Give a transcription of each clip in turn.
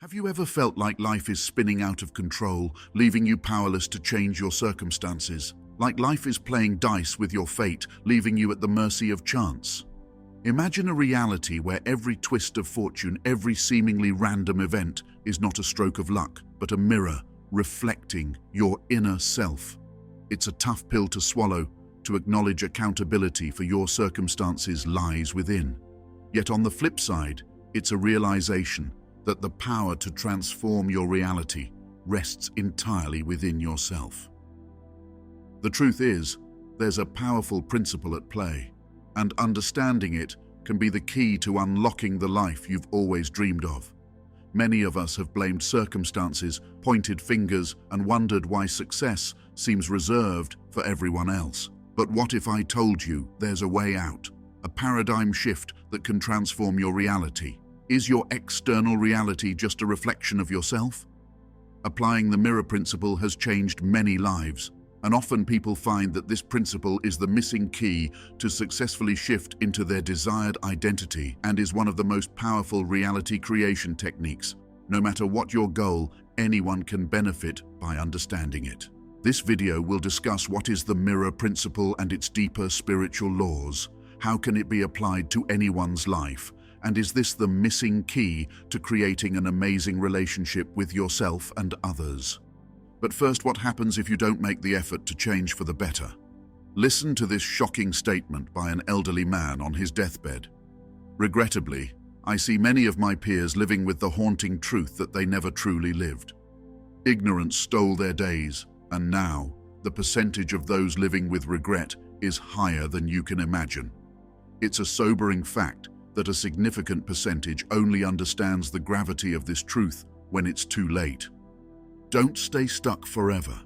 Have you ever felt like life is spinning out of control, leaving you powerless to change your circumstances? Like life is playing dice with your fate, leaving you at the mercy of chance? Imagine a reality where every twist of fortune, every seemingly random event is not a stroke of luck, but a mirror reflecting your inner self. It's a tough pill to swallow, to acknowledge accountability for your circumstances lies within. Yet on the flip side, it's a realization that the power to transform your reality rests entirely within yourself. The truth is, there's a powerful principle at play, and understanding it can be the key to unlocking the life you've always dreamed of. Many of us have blamed circumstances, pointed fingers, and wondered why success seems reserved for everyone else. But what if I told you there's a way out? A paradigm shift that can transform your reality. Is your external reality just a reflection of yourself? Applying the mirror principle has changed many lives, and often people find that this principle is the missing key to successfully shift into their desired identity and is one of the most powerful reality creation techniques. No matter what your goal, anyone can benefit by understanding it. This video will discuss what is the mirror principle and its deeper spiritual laws. How can it be applied to anyone's life? And is this the missing key to creating an amazing relationship with yourself and others? But first, what happens if you don't make the effort to change for the better? Listen to this shocking statement by an elderly man on his deathbed. Regrettably, I see many of my peers living with the haunting truth that they never truly lived. Ignorance stole their days, and now the percentage of those living with regret is higher than you can imagine. It's a sobering fact that a significant percentage only understands the gravity of this truth when it's too late. Don't stay stuck forever,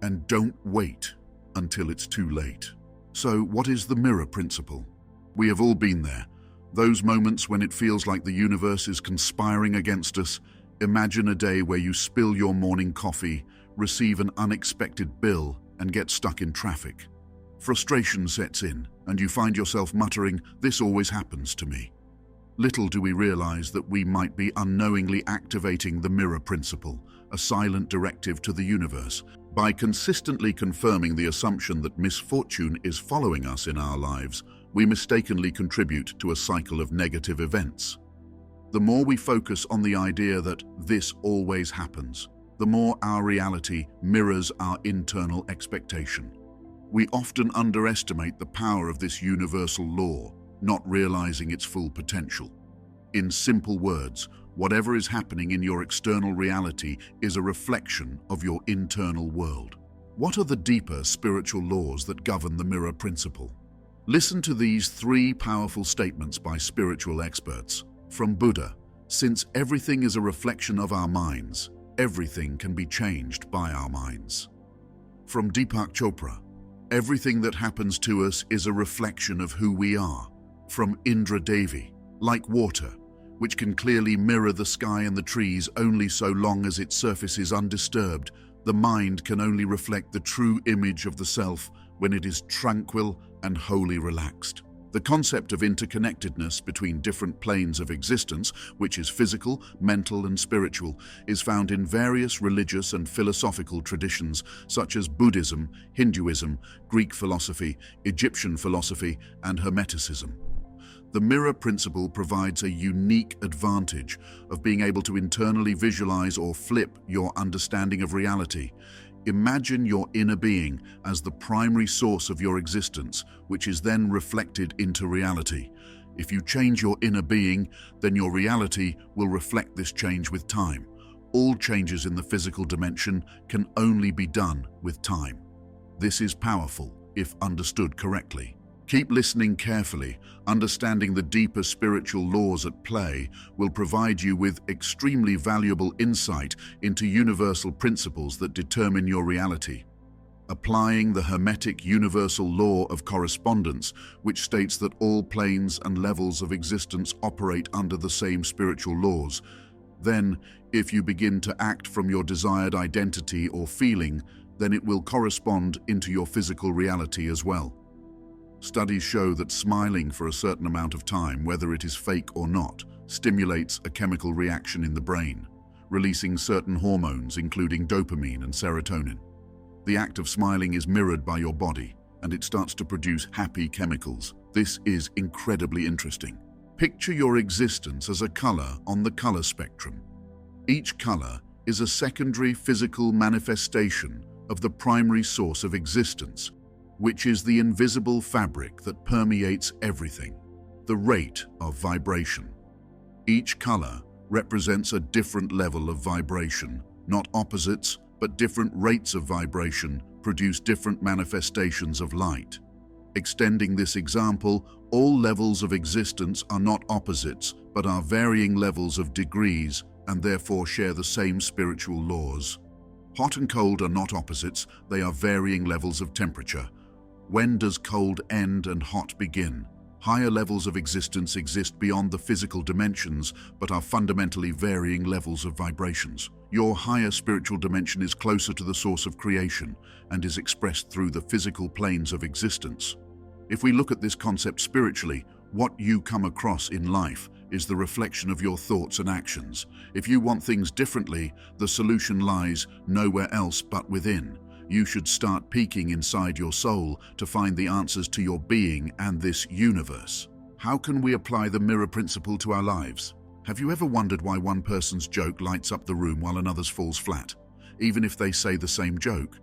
and don't wait until it's too late. So, what is the mirror principle? We have all been there. Those moments when it feels like the universe is conspiring against us. Imagine a day where you spill your morning coffee, receive an unexpected bill, and get stuck in traffic. Frustration sets in, and you find yourself muttering, "This always happens to me." Little do we realize that we might be unknowingly activating the mirror principle, a silent directive to the universe. By consistently confirming the assumption that misfortune is following us in our lives, we mistakenly contribute to a cycle of negative events. The more we focus on the idea that this always happens, the more our reality mirrors our internal expectation. We often underestimate the power of this universal law, not realizing its full potential. In simple words, whatever is happening in your external reality is a reflection of your internal world. What are the deeper spiritual laws that govern the mirror principle? Listen to these 3 powerful statements by spiritual experts. From Buddha, since everything is a reflection of our minds, everything can be changed by our minds. From Deepak Chopra, everything that happens to us is a reflection of who we are. From Indra Devi, like water, which can clearly mirror the sky and the trees only so long as its surface is undisturbed, the mind can only reflect the true image of the self when it is tranquil and wholly relaxed. The concept of interconnectedness between different planes of existence, which is physical, mental, and spiritual, is found in various religious and philosophical traditions such as Buddhism, Hinduism, Greek philosophy, Egyptian philosophy, and Hermeticism. The mirror principle provides a unique advantage of being able to internally visualize or flip your understanding of reality. Imagine your inner being as the primary source of your existence, which is then reflected into reality. If you change your inner being, then your reality will reflect this change with time. All changes in the physical dimension can only be done with time. This is powerful if understood correctly. Keep listening carefully. Understanding the deeper spiritual laws at play will provide you with extremely valuable insight into universal principles that determine your reality. Applying the Hermetic universal law of correspondence, which states that all planes and levels of existence operate under the same spiritual laws. Then, if you begin to act from your desired identity or feeling, then it will correspond into your physical reality as well. Studies show that smiling for a certain amount of time, whether it is fake or not, stimulates a chemical reaction in the brain. releasing certain hormones including dopamine and serotonin. The act of smiling is mirrored by your body, and it starts to produce happy chemicals. This is incredibly interesting. Picture your existence as a color on the color spectrum. Each color is a secondary physical manifestation of the primary source of existence, which is the invisible fabric that permeates everything, the rate of vibration. Each color represents a different level of vibration, not opposites, but different rates of vibration produce different manifestations of light. Extending this example, all levels of existence are not opposites, but are varying levels of degrees and therefore share the same spiritual laws. Hot and cold are not opposites, they are varying levels of temperature. When does cold end and hot begin? Higher levels of existence exist beyond the physical dimensions, but are fundamentally varying levels of vibrations. Your higher spiritual dimension is closer to the source of creation and is expressed through the physical planes of existence. If we look at this concept spiritually, what you come across in life is the reflection of your thoughts and actions. If you want things differently, the solution lies nowhere else but within. You should start peeking inside your soul to find the answers to your being and this universe. How can we apply the mirror principle to our lives? Have you ever wondered why one person's joke lights up the room while another's falls flat, even if they say the same joke?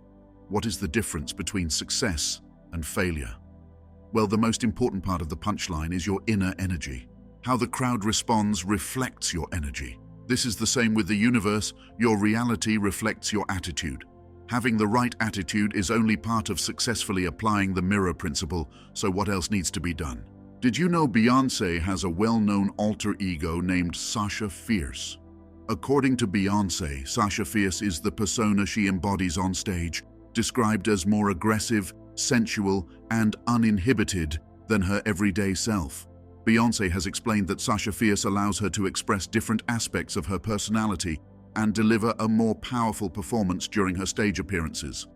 What is the difference between success and failure? Well, the most important part of the punchline is your inner energy. How the crowd responds reflects your energy. This is the same with the universe. Your reality reflects your attitude. Having the right attitude is only part of successfully applying the mirror principle, so what else needs to be done? Did you know Beyoncé has a well-known alter ego named Sasha Fierce? According to Beyoncé, Sasha Fierce is the persona she embodies on stage, described as more aggressive, sensual, and uninhibited than her everyday self. Beyoncé has explained that Sasha Fierce allows her to express different aspects of her personality and deliver a more powerful performance during her stage appearances.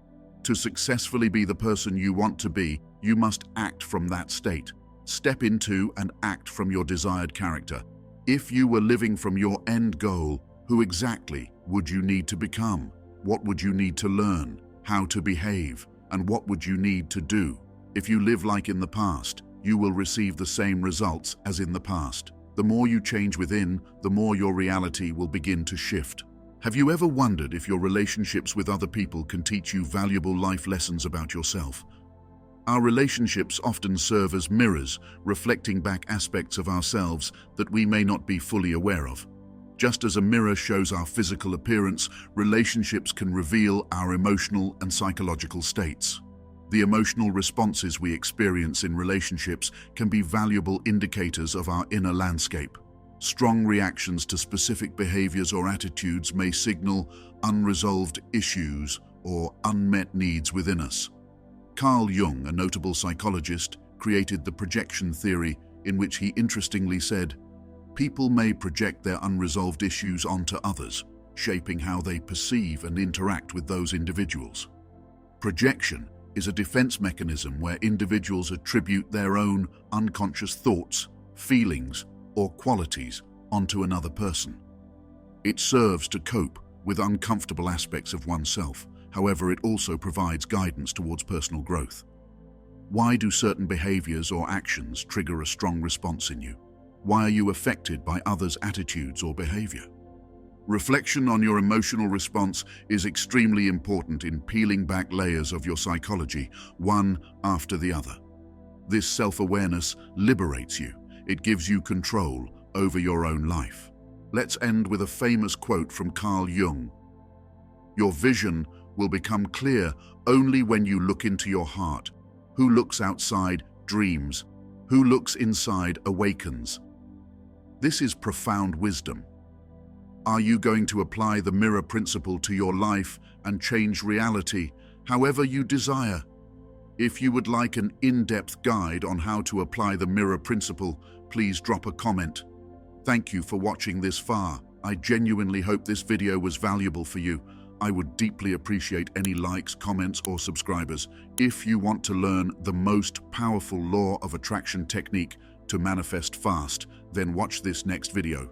To successfully be the person you want to be, you must act from that state. Step into and act from your desired character. If you were living from your end goal, who exactly would you need to become? What would you need to learn? How to behave? And what would you need to do? If you live like in the past, you will receive the same results as in the past. The more you change within, the more your reality will begin to shift. Have you ever wondered if your relationships with other people can teach you valuable life lessons about yourself? Our relationships often serve as mirrors, reflecting back aspects of ourselves that we may not be fully aware of. Just as a mirror shows our physical appearance, relationships can reveal our emotional and psychological states. The emotional responses we experience in relationships can be valuable indicators of our inner landscape. Strong reactions to specific behaviors or attitudes may signal unresolved issues or unmet needs within us. Carl Jung, a notable psychologist, created the projection theory, in which he interestingly said, "People may project their unresolved issues onto others, shaping how they perceive and interact with those individuals." Projection is a defense mechanism where individuals attribute their own unconscious thoughts, feelings, or qualities onto another person. It serves to cope with uncomfortable aspects of oneself. However, it also provides guidance towards personal growth. Why do certain behaviors or actions trigger a strong response in you? Why are you affected by others' attitudes or behavior? Reflection on your emotional response is extremely important in peeling back layers of your psychology, one after the other. This self-awareness liberates you. It gives you control over your own life. Let's end with a famous quote from Carl Jung. "Your vision will become clear only when you look into your heart. Who looks outside dreams. Who looks inside awakens." This is profound wisdom. Are you going to apply the mirror principle to your life and change reality however you desire? If you would like an in-depth guide on how to apply the mirror principle, please drop a comment. Thank you for watching this far. I genuinely hope this video was valuable for you. I would deeply appreciate any likes, comments, or subscribers. If you want to learn the most powerful law of attraction technique to manifest fast, then watch this next video.